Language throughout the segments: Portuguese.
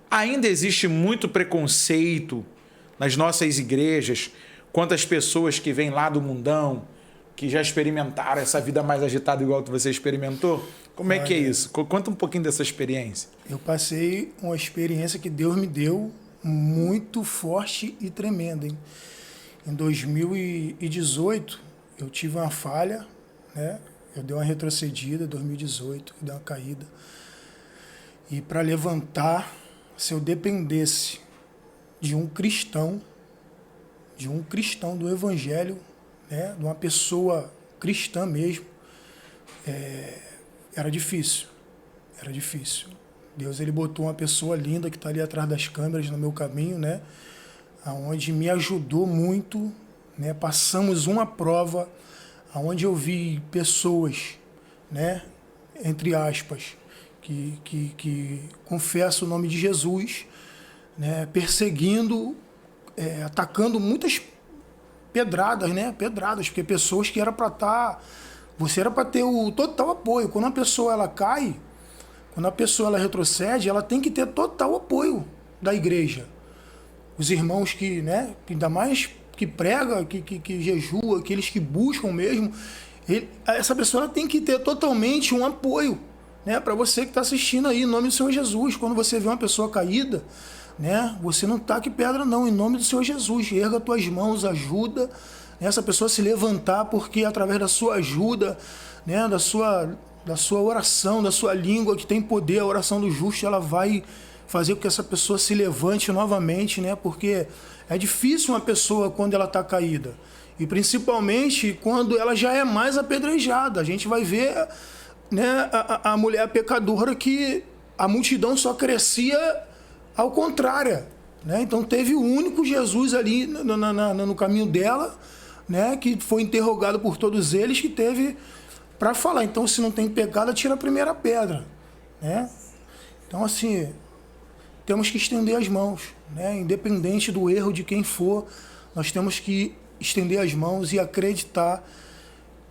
Ainda existe muito preconceito nas nossas igrejas quanto às pessoas que vêm lá do mundão, que já experimentaram essa vida mais agitada igual que você experimentou. Como é que é isso? Conta um pouquinho dessa experiência. Eu passei uma experiência que Deus me deu muito forte e tremenda, hein? Em 2018, eu tive uma falha, né? Eu dei uma retrocedida em 2018, eu dei uma caída. E para levantar, se eu dependesse de um cristão do evangelho, né? De uma pessoa cristã mesmo, era difícil. Era difícil. Deus, ele botou uma pessoa linda que está ali atrás das câmeras no meu caminho, né? Onde me ajudou muito, né? Passamos uma prova onde eu vi pessoas, né? Entre aspas, que confessam o nome de Jesus, né? Perseguindo, atacando muitas pedradas, né? Pedradas, porque pessoas que era para estar... Você era para ter o total apoio. Quando a pessoa ela cai, quando a pessoa ela retrocede, ela tem que ter total apoio da igreja. Os irmãos que, né, ainda mais que prega, que jejua, aqueles que buscam mesmo, essa pessoa ela tem que ter totalmente um apoio, né, para você que está assistindo aí, em nome do Senhor Jesus. Quando você vê uma pessoa caída, né, você não taque pedra não, em nome do Senhor Jesus. Erga as tuas mãos, ajuda essa pessoa a se levantar, porque através da sua ajuda, né, da sua oração, da sua língua que tem poder, a oração do justo, ela vai fazer com que essa pessoa se levante novamente, né? Porque é difícil uma pessoa quando ela está caída, e principalmente quando ela já é mais apedrejada. A gente vai ver, né, a mulher pecadora, que a multidão só crescia ao contrário, né? Então teve o único Jesus ali no caminho dela, né, que foi interrogado por todos eles, que teve para falar. Então, se não tem pecado, tira a primeira pedra, né? Então, assim, temos que estender as mãos, né? Independente do erro de quem for, nós temos que estender as mãos e acreditar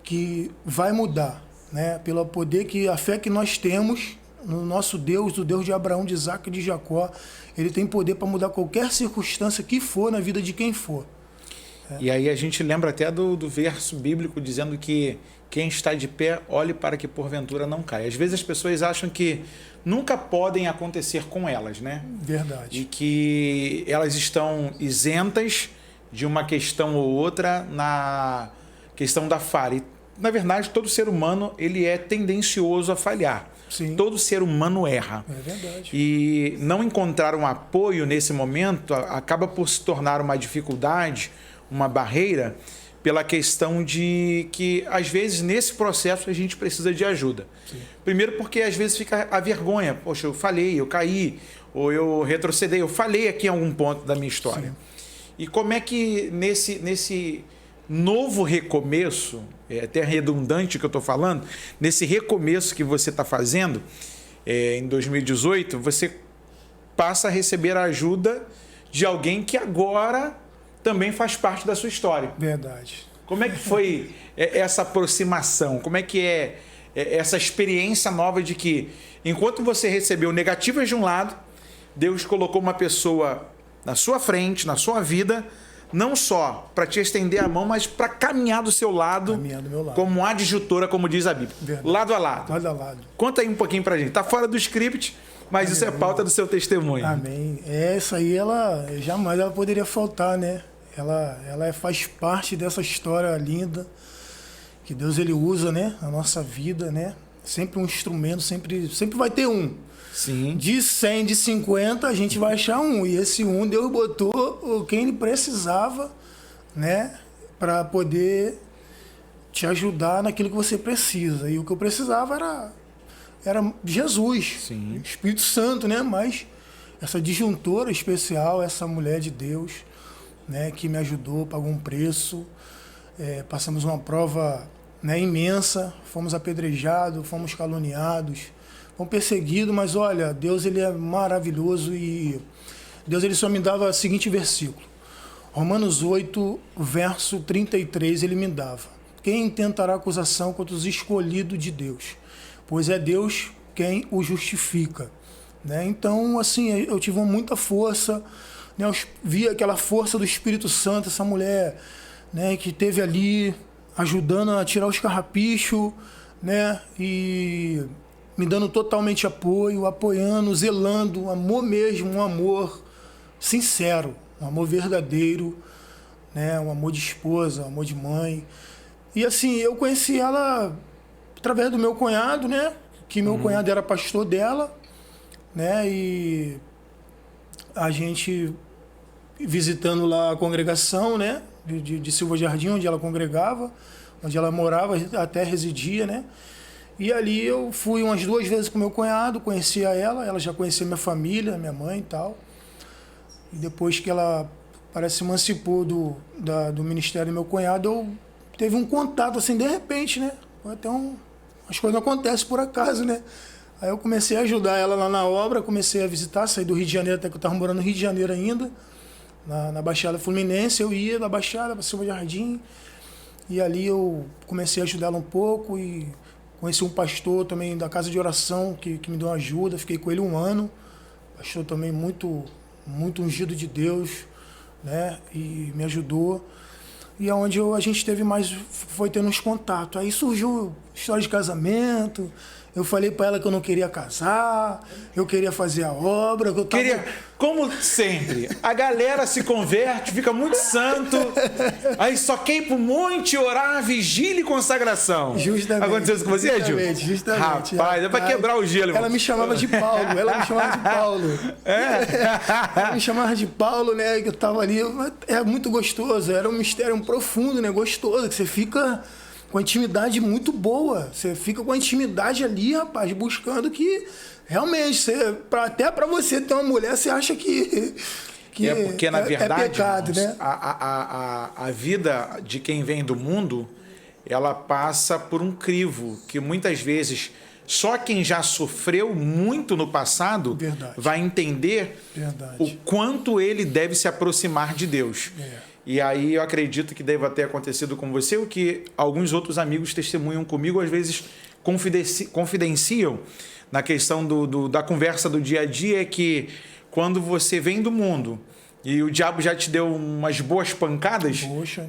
que vai mudar, né? Pelo poder, que a fé que nós temos no nosso Deus, o Deus de Abraão, de Isaac e de Jacó, ele tem poder para mudar qualquer circunstância que for na vida de quem for. E aí a gente lembra até do verso bíblico dizendo que quem está de pé, olhe para que porventura não caia. Às vezes as pessoas acham que nunca podem acontecer com elas, né? Verdade. E que elas estão isentas de uma questão ou outra na questão da falha. E, na verdade, todo ser humano ele é tendencioso a falhar. Sim. Todo ser humano erra. É verdade. E não encontrar um apoio nesse momento acaba por se tornar uma dificuldade, uma barreira, pela questão de que, às vezes, nesse processo a gente precisa de ajuda. Sim. Primeiro porque, às vezes, fica a vergonha. Poxa, eu falhei, eu caí, ou eu retrocedei, eu falhei aqui em algum ponto da minha história. Sim. E como é que, nesse novo recomeço, é até redundante o que eu estou falando, nesse recomeço que você está fazendo, em 2018, você passa a receber a ajuda de alguém que agora também faz parte da sua história. Verdade. Como é que foi essa aproximação? Como é que é essa experiência nova de que, enquanto você recebeu negativas de um lado, Deus colocou uma pessoa na sua frente, na sua vida, não só para te estender a mão, mas para caminhar do seu lado, do meu lado, como adjutora, como diz a Bíblia. Verdade. Lado a lado. Lado a lado. Conta aí um pouquinho para a gente. Está fora do script, mas amém, isso é pauta do seu testemunho. Amém. Essa aí, ela jamais ela poderia faltar, né? Ela faz parte dessa história linda que Deus ele usa, né, na nossa vida, né? Sempre um instrumento, sempre vai ter um. Sim. De 100, de 50, a gente vai achar um. E esse um, Deus botou quem ele precisava, né, para poder te ajudar naquilo que você precisa. E o que eu precisava era Jesus, sim, Espírito Santo, né? Mas essa disjuntora especial, essa mulher de Deus, né, que me ajudou, pagou um preço. Passamos uma prova, né, imensa, fomos apedrejados, fomos caluniados, fomos perseguidos, mas olha, Deus ele é maravilhoso, e Deus ele só me dava o seguinte versículo, Romanos 8, verso 33, ele me dava: quem intentará acusação contra os escolhidos de Deus? Pois é Deus quem o justifica. né? Então, assim, eu tive muita força, né? Eu vi aquela força do Espírito Santo, essa mulher, né, que esteve ali ajudando a tirar os carrapichos, né? E me dando totalmente apoio, apoiando, zelando, um amor mesmo, um amor sincero, um amor verdadeiro, né? Um amor de esposa, um amor de mãe. E assim, eu conheci ela através do meu cunhado, né? Que meu cunhado era pastor dela, né? E a gente visitando lá a congregação, né? De Silva Jardim, onde ela congregava, onde ela morava, até residia, né? E ali eu fui umas 2 vezes com meu cunhado, conhecia ela já conhecia minha família, minha mãe e tal. E depois que ela parece se emancipou do ministério do meu cunhado, teve um contato assim, de repente, né? Até as coisas não acontecem por acaso, né? Aí eu comecei a ajudar ela lá na obra, comecei a visitar, saí do Rio de Janeiro, até que eu estava morando no Rio de Janeiro ainda, na Baixada Fluminense, eu ia da Baixada para Silva Jardim, e ali eu comecei a ajudar ela um pouco, e conheci um pastor também da casa de oração, que me deu uma ajuda, fiquei com ele 1 ano, pastor também muito ungido de Deus, né? E me ajudou. E aonde a gente teve mais, foi tendo uns contatos. Aí surgiu história de casamento. Eu falei para ela que eu não queria casar, eu queria fazer a obra. Que eu tava... Como sempre, a galera se converte, fica muito santo, aí só quer ir pro monte, orar, vigília e consagração. Justamente. Aconteceu isso com você, Gil? Justamente. Rapaz, é pra quebrar o gelo. Ela me chamava de Paulo, Ela me chamava de Paulo, né, que eu tava ali. É muito gostoso, era um mistério profundo, né, gostoso, que você fica com intimidade muito boa. Você fica com a intimidade ali, rapaz, buscando que realmente, até para você ter uma mulher, você acha que é porque, na verdade, é pecado, irmãos, né? a vida de quem vem do mundo, ela passa por um crivo, que muitas vezes só quem já sofreu muito no passado vai entender o quanto ele deve se aproximar de Deus. E aí eu acredito que deva ter acontecido com você, o que alguns outros amigos testemunham comigo, às vezes confidenciam na questão da conversa do dia a dia, é que quando você vem do mundo e o diabo já te deu umas boas pancadas,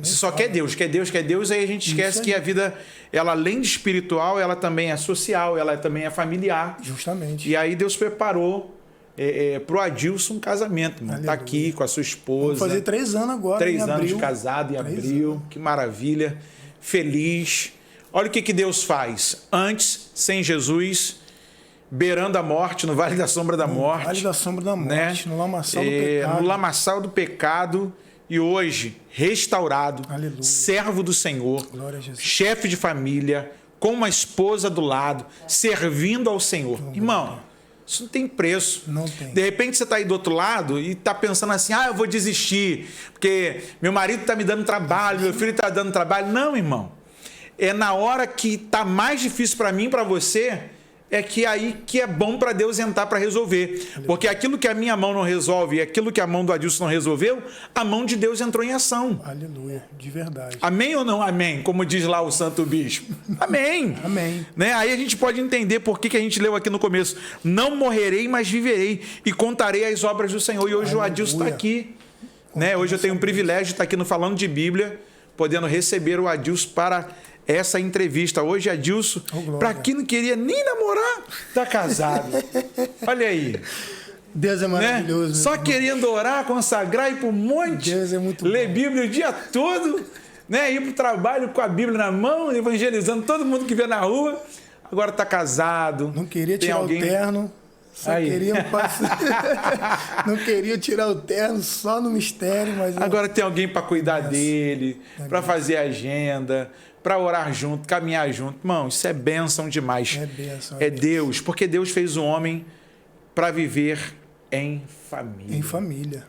você só quer Deus, aí a gente esquece que a vida, ela além de espiritual, ela também é social, ela também é familiar. Justamente. E aí Deus preparou pro Adilson um casamento, mano. Tá aqui com a sua esposa. Vamos fazer 3 anos agora, 3 anos de casado em abril. Que maravilha. Feliz. Olha o que Deus faz. Antes, sem Jesus, beirando a morte, no Vale da Sombra da Morte. Vale da Sombra da Morte, né? No lamaçal do pecado. No lamaçal do pecado. E hoje, restaurado, aleluia, servo do Senhor, glória a Jesus, chefe de família, com uma esposa do lado, servindo ao Senhor. Irmão, isso não tem preço. Não tem. De repente você está aí do outro lado e está pensando assim, eu vou desistir, porque meu marido está me dando trabalho, meu filho está dando trabalho. Não, irmão. É na hora que está mais difícil para mim e para você, é que aí que é bom para Deus entrar para resolver. Porque aquilo que a minha mão não resolve e aquilo que a mão do Adilson não resolveu, a mão de Deus entrou em ação. Aleluia, de verdade. Amém ou não amém? Como diz lá o Santo Bispo. Amém. Amém. Né? Aí a gente pode entender por que a gente leu aqui no começo. Não morrerei, mas viverei e contarei as obras do Senhor. E hoje o Adilson está aqui. Né? Hoje eu tenho o privilégio de estar aqui no Falando de Bíblia, podendo receber o Adilson para essa entrevista. Hoje, Adilson, para quem não queria nem namorar, está casado. Olha aí. Deus é maravilhoso. Né? Só querendo orar, consagrar, ir para o monte, Deus é muito ler bom. Bíblia o dia todo, né? Ir para o trabalho com a Bíblia na mão, evangelizando todo mundo que vê na rua. Agora está casado. Não queria tirar o terno. Só queria passar. Não queria tirar o terno, só no mistério. Mas agora tem alguém para cuidar dele, para fazer agenda, para orar junto, caminhar junto. Irmão, isso é bênção demais. É bênção. É Deus, porque Deus fez o homem para viver em família. Em família.